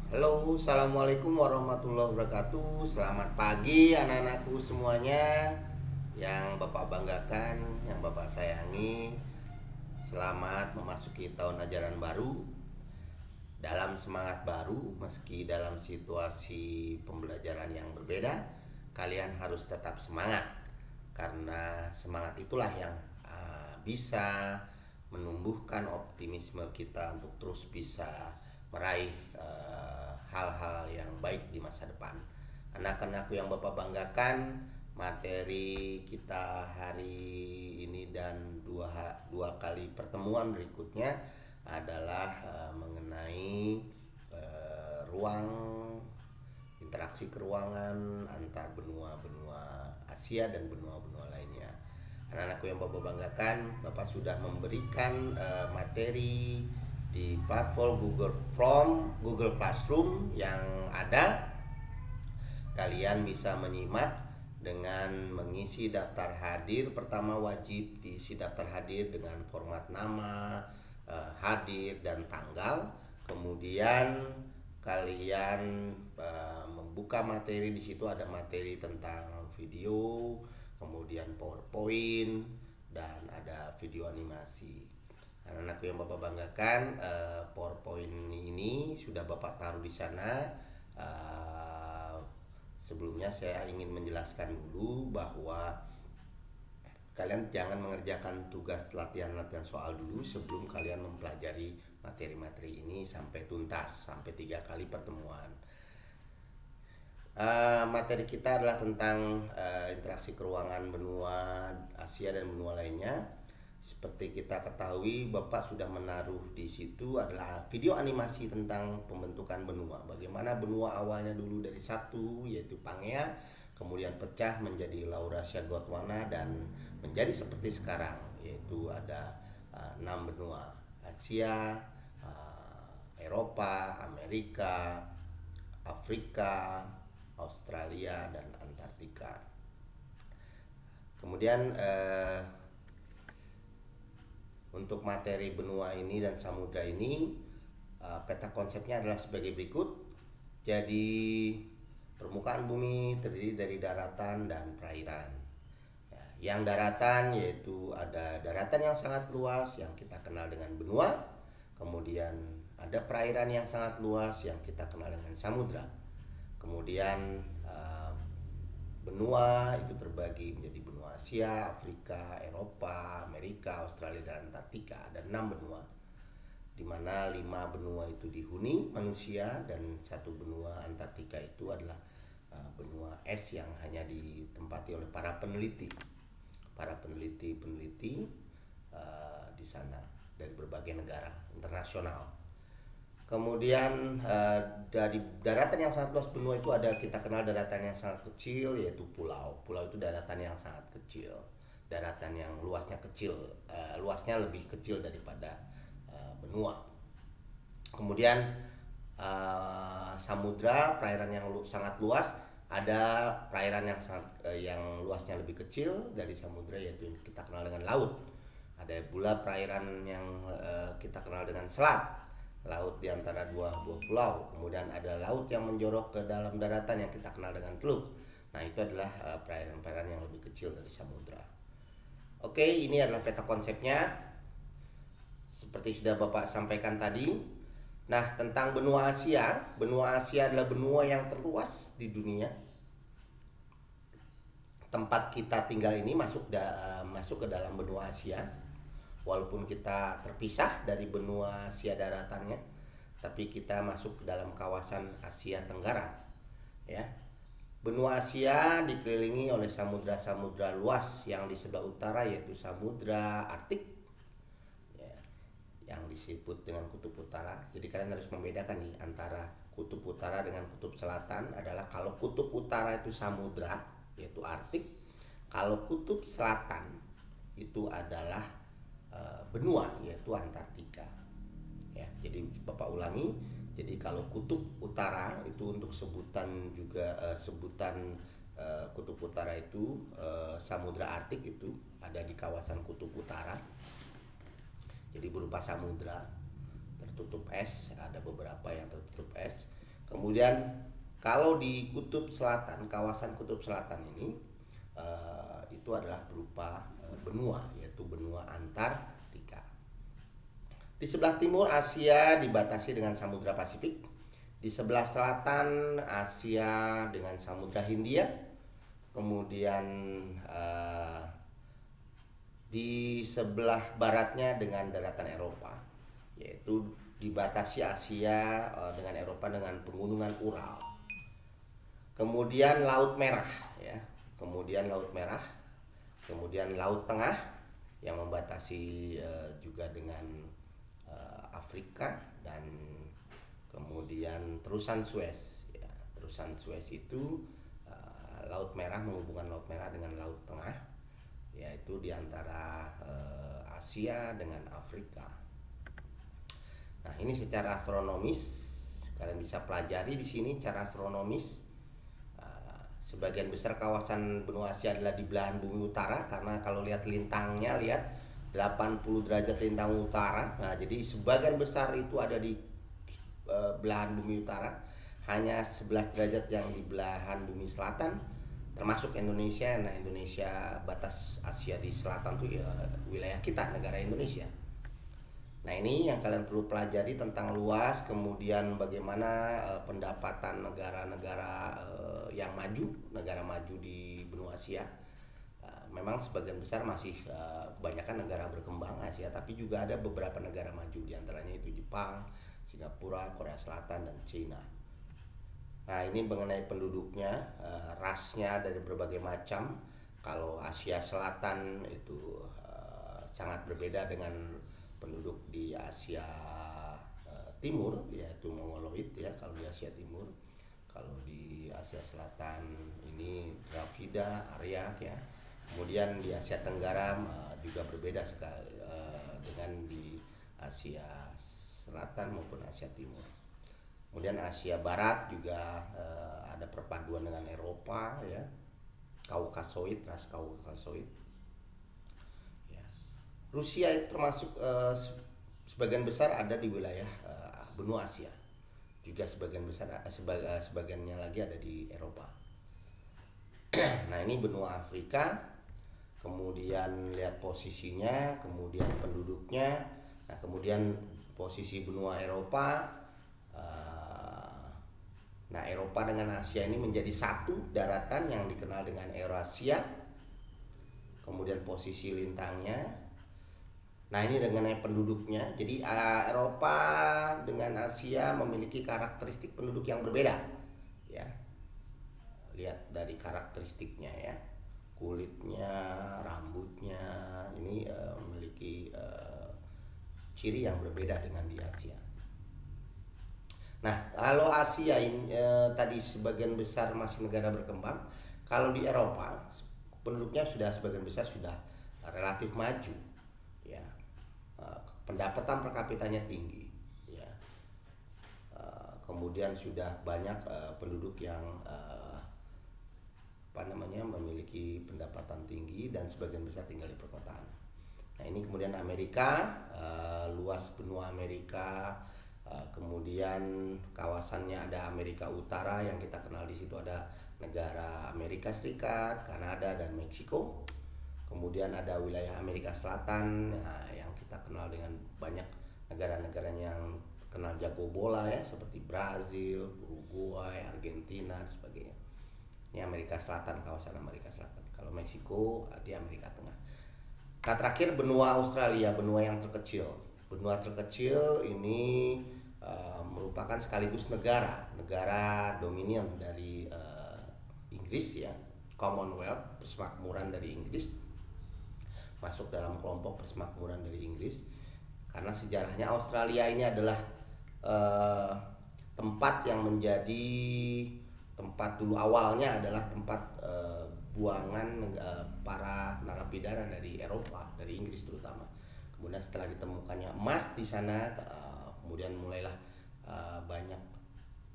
Halo, assalamualaikum warahmatullahi wabarakatuh. Selamat pagi anak-anakku semuanya yang Bapak banggakan, yang Bapak sayangi. Selamat memasuki tahun ajaran baru dalam semangat baru, meski dalam situasi pembelajaran yang berbeda. Kalian harus tetap semangat karena semangat itulah yang bisa menumbuhkan optimisme kita untuk terus bisa meraih hal-hal yang baik di masa depan. Anak-anakku yang Bapak banggakan, materi kita hari ini dan dua kali pertemuan berikutnya adalah mengenai ruang interaksi keruangan antar benua-benua Asia dan benua-benua lainnya. Anak-anakku yang Bapak banggakan, Bapak sudah memberikan materi di platform Google Classroom yang ada. Kalian bisa menyimak dengan mengisi daftar hadir. Pertama wajib diisi daftar hadir dengan format nama, hadir dan tanggal. Kemudian kalian membuka materi. Di situ ada materi tentang video, kemudian PowerPoint, dan ada video animasi. Anak-anakku yang Bapak banggakan, PowerPoint ini sudah Bapak taruh di sana. Sebelumnya saya ingin menjelaskan dulu bahwa kalian jangan mengerjakan tugas latihan-latihan soal dulu sebelum kalian mempelajari materi-materi ini sampai tuntas, sampai 3 kali pertemuan. Materi kita adalah tentang interaksi keruangan benua Asia dan benua lainnya. Seperti kita ketahui, Bapak sudah menaruh di situ adalah video animasi tentang pembentukan benua. Bagaimana benua awalnya dulu dari satu, yaitu Pangea, kemudian pecah menjadi Laurasia Gondwana dan menjadi seperti sekarang, yaitu ada 6 benua: Asia, Eropa, Amerika, Afrika, Australia, dan Antartika. Kemudian untuk materi benua ini dan samudra ini, peta konsepnya adalah sebagai berikut. Jadi permukaan bumi terdiri dari daratan dan perairan. Yang daratan yaitu ada daratan yang sangat luas yang kita kenal dengan benua. Kemudian ada perairan yang sangat luas yang kita kenal dengan samudra. Kemudian benua itu terbagi menjadi benua Asia, Afrika, Eropa, Amerika, Australia, dan Antartika. Ada 6 benua, di mana 5 benua itu dihuni manusia dan 1 benua Antartika itu adalah benua es yang hanya ditempati oleh para peneliti di sana dari berbagai negara internasional. Kemudian dari daratan yang sangat luas benua itu ada kita kenal daratan yang sangat kecil, yaitu pulau. Pulau itu daratan yang sangat kecil, daratan yang luasnya kecil, luasnya lebih kecil daripada benua. Kemudian samudra, perairan yang sangat luas. Ada perairan yang luasnya lebih kecil dari samudra, yaitu kita kenal dengan laut. Ada pula perairan yang kita kenal dengan selat, laut di antara dua pulau. Kemudian ada laut yang menjorok ke dalam daratan yang kita kenal dengan teluk. Nah, itu adalah perairan-perairan yang lebih kecil dari samudra. Oke, ini adalah peta konsepnya seperti sudah Bapak sampaikan tadi. Nah, tentang benua Asia adalah benua yang terluas di dunia. Tempat kita tinggal ini masuk ke dalam benua Asia. Walaupun kita terpisah dari benua Asia daratannya, tapi kita masuk ke dalam kawasan Asia Tenggara, ya. Benua Asia dikelilingi oleh samudra-samudra luas yang di sebelah utara yaitu Samudra Arktik, ya, yang disebut dengan Kutub Utara. Jadi kalian harus membedakan nih antara Kutub Utara dengan Kutub Selatan. Adalah kalau Kutub Utara itu samudra yaitu Arktik, kalau Kutub Selatan itu adalah benua yaitu Antartika, ya. Jadi Bapak ulangi, jadi kalau Kutub Utara itu untuk sebutan Kutub Utara itu Samudra Arktik itu ada di kawasan Kutub Utara, jadi berupa samudra tertutup es, ada beberapa yang tertutup es. Kemudian kalau di Kutub Selatan, kawasan Kutub Selatan ini itu adalah berupa benua, yaitu benua Antartika. Di sebelah timur Asia dibatasi dengan Samudra Pasifik. Di sebelah selatan Asia dengan Samudra Hindia. Kemudian di sebelah baratnya dengan daratan Eropa, yaitu dibatasi Asia dengan Eropa dengan pegunungan Ural. Kemudian Laut Merah, ya. Kemudian Laut Merah. Kemudian Laut Tengah yang membatasi juga dengan Afrika, dan kemudian terusan Suez, ya. Terusan Suez itu Laut Merah menghubungkan Laut Merah dengan Laut Tengah, yaitu di antara Asia dengan Afrika. Nah, ini secara astronomis kalian bisa pelajari di sini cara astronomis. Sebagian besar kawasan benua Asia adalah di belahan bumi utara, karena kalau lihat lintangnya, lihat 80 derajat lintang utara. Nah, jadi sebagian besar itu ada di belahan bumi utara. Hanya 11 derajat yang di belahan bumi selatan, termasuk Indonesia. Nah, Indonesia, batas Asia di selatan itu ya wilayah kita, negara Indonesia. Nah, ini yang kalian perlu pelajari tentang luas, kemudian bagaimana pendapatan negara-negara yang maju, negara maju di benua Asia. Memang sebagian besar masih kebanyakan negara berkembang Asia, tapi juga ada beberapa negara maju, diantaranya itu Jepang, Singapura, Korea Selatan, dan China. Nah, ini mengenai penduduknya, rasnya dari berbagai macam. Kalau Asia Selatan itu sangat berbeda dengan penduduk di Asia Timur, yaitu Mongoloid, ya. Kalau di Asia Timur, kalau di Asia Selatan ini Dravida, Aryak, ya. Kemudian di Asia Tenggara juga berbeda sekali dengan di Asia Selatan maupun Asia Timur. Kemudian Asia Barat juga ada perpaduan dengan Eropa, ya. Kaukasoid, ras Kaukasoid. Rusia itu termasuk sebagian besar ada di wilayah benua Asia, juga sebagian besar sebagiannya lagi ada di Eropa. Nah, ini benua Afrika, kemudian lihat posisinya, kemudian penduduknya. Nah, kemudian posisi benua Eropa. Nah, Eropa dengan Asia ini menjadi satu daratan yang dikenal dengan Eurasia. Kemudian posisi lintangnya. Nah, ini mengenai penduduknya. Jadi Eropa dengan Asia memiliki karakteristik penduduk yang berbeda, ya. Lihat dari karakteristiknya, ya. Kulitnya, rambutnya, ini memiliki ciri yang berbeda dengan di Asia. Nah, kalau Asia ini tadi sebagian besar masih negara berkembang. Kalau di Eropa penduduknya sudah sebagian besar sudah relatif maju, ya. Pendapatan per kapitanya tinggi, ya. Kemudian sudah banyak penduduk yang memiliki pendapatan tinggi dan sebagian besar tinggal di perkotaan. Nah, ini kemudian Amerika, luas benua Amerika, kemudian kawasannya ada Amerika Utara yang kita kenal di situ ada negara Amerika Serikat, Kanada, dan Meksiko. Kemudian ada wilayah Amerika Selatan, yang kita kenal dengan banyak negara-negara yang kenal jago bola, ya, seperti Brazil, Uruguay, Argentina, dan sebagainya. Ini Amerika Selatan, kawasan Amerika Selatan. Kalau Meksiko di Amerika Tengah. Nah, terakhir benua Australia, benua yang terkecil. Benua terkecil ini merupakan sekaligus negara dominion dari Inggris, ya, Commonwealth, persemakmuran dari Inggris, masuk dalam kelompok persemakmuran dari Inggris. Karena sejarahnya Australia ini adalah tempat yang menjadi tempat dulu awalnya adalah tempat buangan para narapidana dari Eropa, dari Inggris terutama. Kemudian setelah ditemukannya emas di sana, kemudian mulailah banyak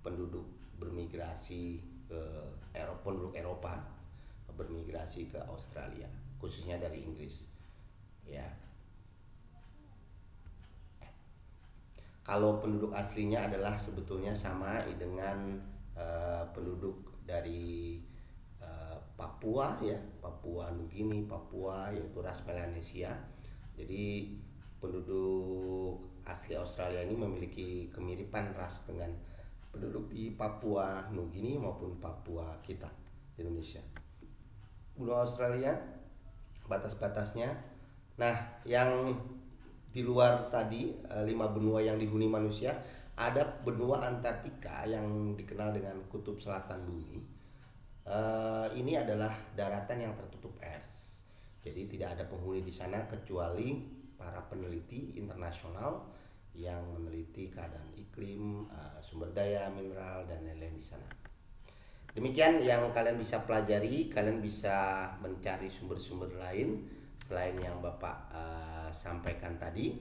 penduduk bermigrasi ke penduduk Eropa bermigrasi ke Australia, khususnya dari Inggris, ya. Kalau penduduk aslinya adalah sebetulnya sama dengan penduduk dari Papua ya, Papua Nugini, Papua, yaitu ras Melanesia. Jadi penduduk asli Australia ini memiliki kemiripan ras dengan penduduk di Papua Nugini maupun Papua kita di Indonesia. Benua Australia batas-batasnya. Nah, yang di luar tadi 5 benua yang dihuni manusia, ada benua Antartika yang dikenal dengan kutub selatan bumi. Ini adalah daratan yang tertutup es, jadi tidak ada penghuni di sana kecuali para peneliti internasional yang meneliti keadaan iklim, sumber daya, mineral, dan lain-lain di sana. Demikian yang kalian bisa pelajari. Kalian bisa mencari sumber-sumber lain selain yang Bapak sampaikan tadi.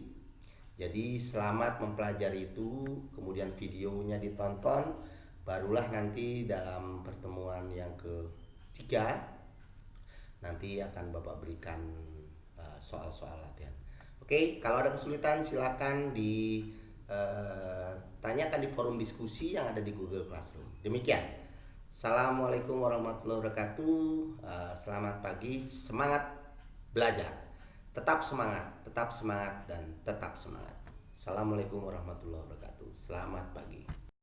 Jadi selamat mempelajari itu, kemudian videonya ditonton, barulah nanti dalam pertemuan yang ketiga nanti akan Bapak berikan soal-soal latihan. Oke, kalau ada kesulitan silakan ditanyakan di forum diskusi yang ada di Google Classroom. Demikian. Assalamualaikum warahmatullahi wabarakatuh. Selamat pagi, semangat belajar. Tetap semangat, dan tetap semangat. Assalamualaikum warahmatullahi wabarakatuh. Selamat pagi.